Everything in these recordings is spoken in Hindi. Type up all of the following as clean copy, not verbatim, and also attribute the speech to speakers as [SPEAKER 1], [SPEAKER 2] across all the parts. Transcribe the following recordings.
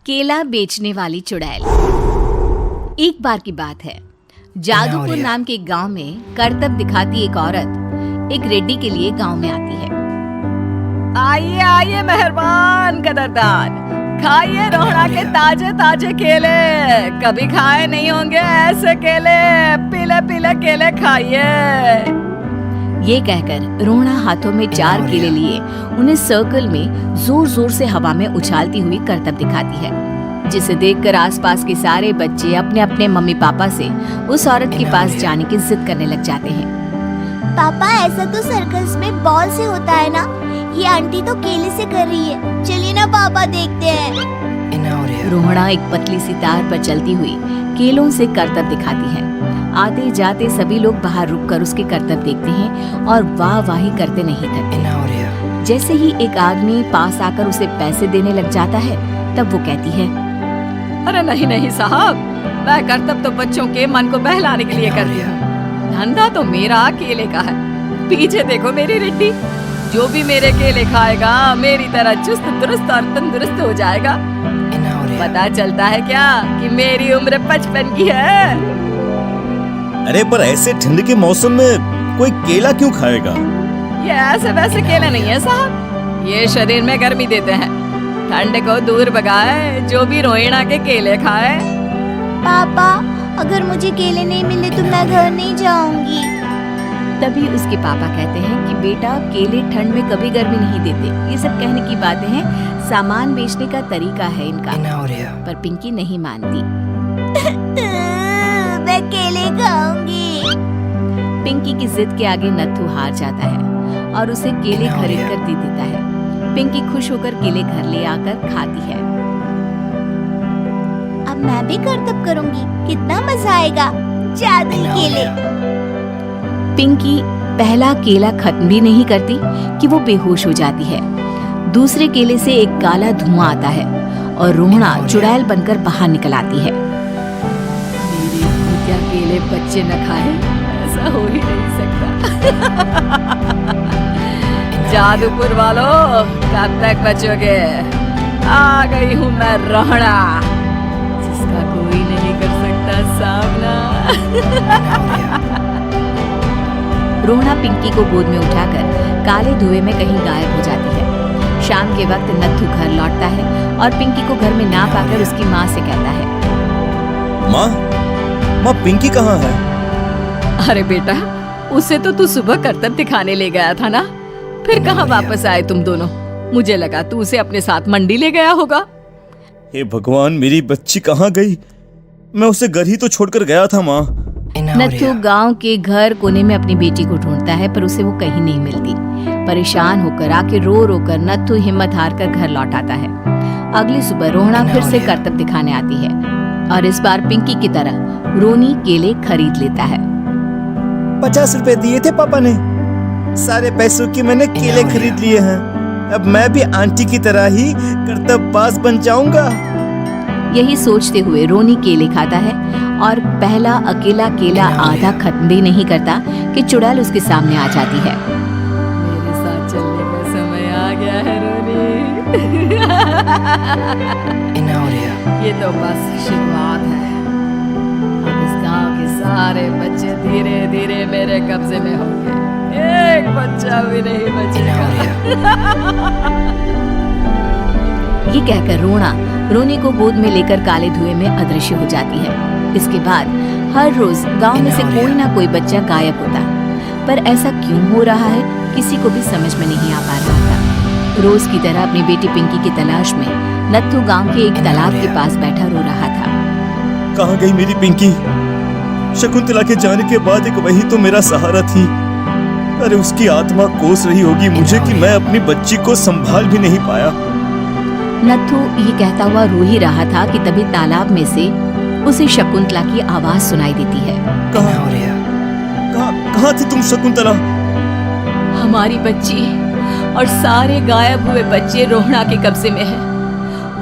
[SPEAKER 1] केला बेचने वाली चुड़ैल। एक बार की बात है, जादूपुर नाम के गांव में करतब दिखाती एक औरत एक रेड्डी के लिए गांव में आती है। आइए आइए मेहरबान कदरदान, खाइए रोहड़ा के ताजे ताजे केले, कभी खाए नहीं होंगे ऐसे केले, पीले पीले केले खाइए। ये कहकर रोहड़ा हाथों में 4 केले लिए उन्हें सर्कल में जोर जोर से हवा में उछालती हुई करतब दिखाती है, जिसे देखकर आसपास के सारे बच्चे अपने अपने मम्मी पापा से उस औरत के पास जाने की जिद करने लग जाते हैं।
[SPEAKER 2] पापा ऐसा तो सर्कस में बॉल से होता है ना, ये आंटी तो केले से कर रही है, चलिए ना पापा देखते हैं।
[SPEAKER 1] रोहड़ा एक पतली सी तार पर चलती हुई केलों से करतब दिखाती है। आते जाते सभी लोग बाहर रुककर उसके करतब देखते हैं और वाह वाही करते नहीं थकते। जैसे ही एक आदमी पास आकर उसे पैसे देने लग जाता है, तब वो कहती है, अरे नहीं नहीं साहब, मैं करतब तो बच्चों के मन को बहलाने के लिए करती हूँ, धंधा तो मेरा केले का है। पीछे देखो मेरी रिड्डी, जो भी मेरे केले खाएगा मेरी तरह चुस्त दुरुस्त और तंदुरुस्त हो जाएगा। पता चलता है क्या कि मेरी उम्र 55 की है।
[SPEAKER 3] अरे पर ऐसे ठंड के मौसम में कोई केला क्यों खाएगा?
[SPEAKER 1] ये ऐसे वैसे केले नहीं है साहब, ये शरीर में गर्मी देते हैं, ठंड को दूर भगाए, जो भी रोहिणा के केले खाए।
[SPEAKER 2] पापा अगर मुझे केले नहीं मिले तो मैं घर नहीं जाऊंगी।
[SPEAKER 1] तभी उसके पापा कहते हैं कि बेटा केले ठंड में कभी गर्मी नहीं देते, ये सब कहने की बातें हैं, सामान बेचने का तरीका है इनका। पर पिंकी नहीं मानती।
[SPEAKER 2] मैं केले खाऊंगी।
[SPEAKER 1] पिंकी की जिद के आगे नत्थू हार जाता है और उसे केले खरीद कर दे देता है। पिंकी खुश होकर केले घर ले आकर खाती है।
[SPEAKER 2] अब मैं भी करतब करूंगी, कितना मजा आएगा, जादुई केले।
[SPEAKER 1] पिंकी पहला केला खत्म भी नहीं करती कि वो बेहोश हो जाती है। दूसरे केले से एक काला धुआं आता है और रोहड़ा चुड़ैल बनकर बाहर निकल आती है। मेरे क्या केले बच्चे न खाए, ऐसा हो ही नहीं सकता। जादूपुर वालों, कब तक बचोगे? आ गई हूँ मैं रोहड़ा, जिसका कोई नहीं कर सकता सामना। रोहड़ा पिंकी को गोद में उठाकर काले धुएं में कहीं गायब हो जाती है। शाम के वक्त नत्थू घर लौटता है और पिंकी को घर में ना पाकर उसकी माँ से कहता है,
[SPEAKER 3] माँ पिंकी कहाँ है?
[SPEAKER 1] अरे बेटा, उसे तो तू सुबह करतब दिखाने ले गया था ना, फिर कहाँ वापस आए तुम दोनों? मुझे लगा तू उसे अपने साथ मंडी ले गया होगा।
[SPEAKER 3] हे भगवान, मेरी बच्ची कहाँ गई? मैं उसे घर ही तो छोड़कर गया था माँ।
[SPEAKER 1] नत्थू गांव के घर कोने में अपनी बेटी को ढूंढता है, पर उसे वो कहीं नहीं मिलती। परेशान होकर आके रो रो कर नत्थू हिम्मत हार कर घर लौट आता है। अगली सुबह रोहड़ा फिर से करतब दिखाने आती है और इस बार पिंकी की तरह रोनी केले खरीद लेता है।
[SPEAKER 3] 50 रुपए दिए थे पापा ने, सारे पैसों की मैंने केले खरीद लिए हैं। अब मैं भी आंटी की तरह ही करतबबाज बन जाऊंगा।
[SPEAKER 1] यही सोचते हुए रोनी केले खाता है और पहला अकेला केला आधा खत्म भी नहीं करता कि चुड़ैल उसके सामने आ जाती है। मेरे साथ चलने का समय आ गया है रोनी। ये तो बस शुरुआत है, अब इस गांव के सारे बच्चे धीरे धीरे मेरे कब्जे में होंगे, एक बच्चा भी नहीं बचेगा। ये कहकर रोना रोनी को गोद में लेकर काले धुएं में अदृश्य हो जाती है। इसके बाद हर रोज गांव में से कोई ना कोई बच्चा गायब होता, पर ऐसा क्यों हो रहा है किसी को भी समझ में नहीं आ पा रहा था। रोज की तरह अपनी बेटी पिंकी की तलाश में नत्थू गांव के एक तालाब के पास बैठा रो रहा था।
[SPEAKER 3] कहाँ गई मेरी पिंकी? शकुंतला के जाने के बाद एक वही तो मेरा सहारा थी। अरे उसकी आत्मा कोस रही होगी मुझे कि मैं अपनी बच्ची को संभाल भी नहीं पाया।
[SPEAKER 1] नत्थू ये कहता हुआ रो ही रहा था कि तभी तालाब में से उसे शकुंतला की आवाज सुनाई देती है।
[SPEAKER 3] कहाँ थी तुम शकुंतला?
[SPEAKER 1] हमारी बच्ची और सारे गायब हुए बच्चे रोहड़ा के कब्जे में हैं।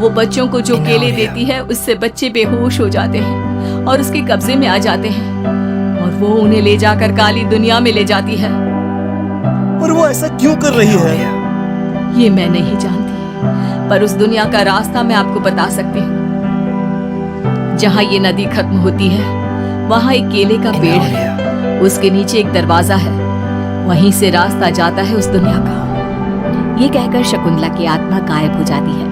[SPEAKER 1] वो बच्चों को जो केले देती है उससे बच्चे बेहोश हो जाते हैं और उसके कब्जे में आ जाते हैं और वो उन्हें ले जाकर काली दुनिया में ले जाती है।
[SPEAKER 3] पर वो ऐसा क्यों कर रही है?
[SPEAKER 1] ये मैं नहीं जानती, पर उस दुनिया का रास्ता मैं आपको बता सकती हूँ। जहाँ ये नदी खत्म होती है वहाँ एक केले का पेड़ है, उसके नीचे एक दरवाजा है, वहीं से रास्ता जाता है उस दुनिया का। ये कहकर शकुंतला की आत्मा गायब हो जाती है।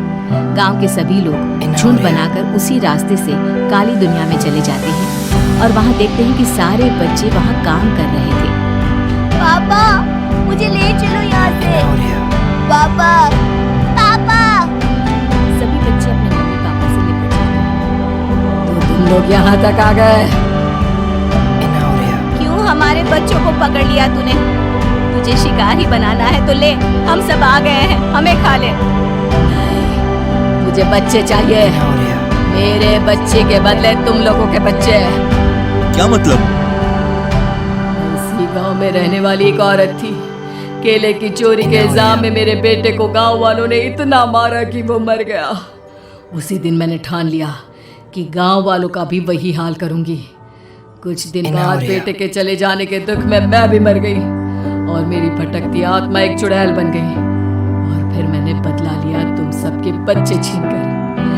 [SPEAKER 1] गांव के सभी लोग झुंड बनाकर उसी रास्ते से काली दुनिया में चले जाते हैं और वहाँ देखते हैं कि सारे बच्चे वहाँ काम कर रहे थे।
[SPEAKER 2] पापा मुझे ले चलो यहाँ से। पापा पापा।
[SPEAKER 1] सभी बच्चे अपने मम्मी पापा से लिपट जाते हैं। तो तुम लोग यहाँ तक आ गए?
[SPEAKER 2] क्यों हमारे बच्चों को पकड़ लिया तूने? तुझे शिकारी बनाना है तो ले, हम सब आ गए हैं, हमें खा ले।
[SPEAKER 1] नहीं, मुझे बच्चे चाहिए। मेरे बच्चे के बदले तुम लोगों के बच्चे।
[SPEAKER 3] क्या मतलब?
[SPEAKER 1] इसी गांव में रहने वाली एक औरत थी। केले की चोरी के इल्जाम में मेरे बेटे को गांव वालों ने इतना मारा कि वो मर गया। उसी दिन मैंने ठान लिया कि गांव वालों का भी वही हाल करूंगी। कुछ दिन बाद बेटे के चले जाने के दुख में मैं भी मर गई और मेरी भटकती आत्मा एक चुड़ैल बन गई। और फिर मैंने बदला लिया तुम सबके बच्चे छीनकर।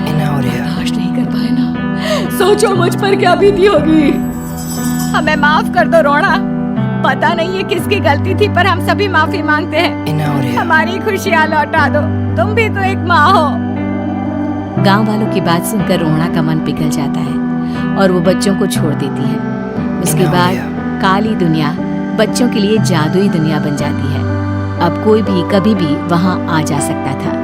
[SPEAKER 1] बर्दाश्त नहीं कर पाए ना। सोचो मुझ पर क्या बीती होगी।
[SPEAKER 2] हमें माफ कर दो रोना। पता नहीं है किसकी गलती थी पर हम सभी माफी मांगते हैं। हमारी खुशियाँ लौटा दो, तुम भी तो एक माँ हो।
[SPEAKER 1] गांव वालों की बात सुनकर रोहना का मन पिघल जाता है और वो बच्चों को छोड़ देती है। उसके बाद काली दुनिया बच्चों के लिए जादुई दुनिया बन जाती है। अब कोई भी कभी भी वहां आ जा सकता था।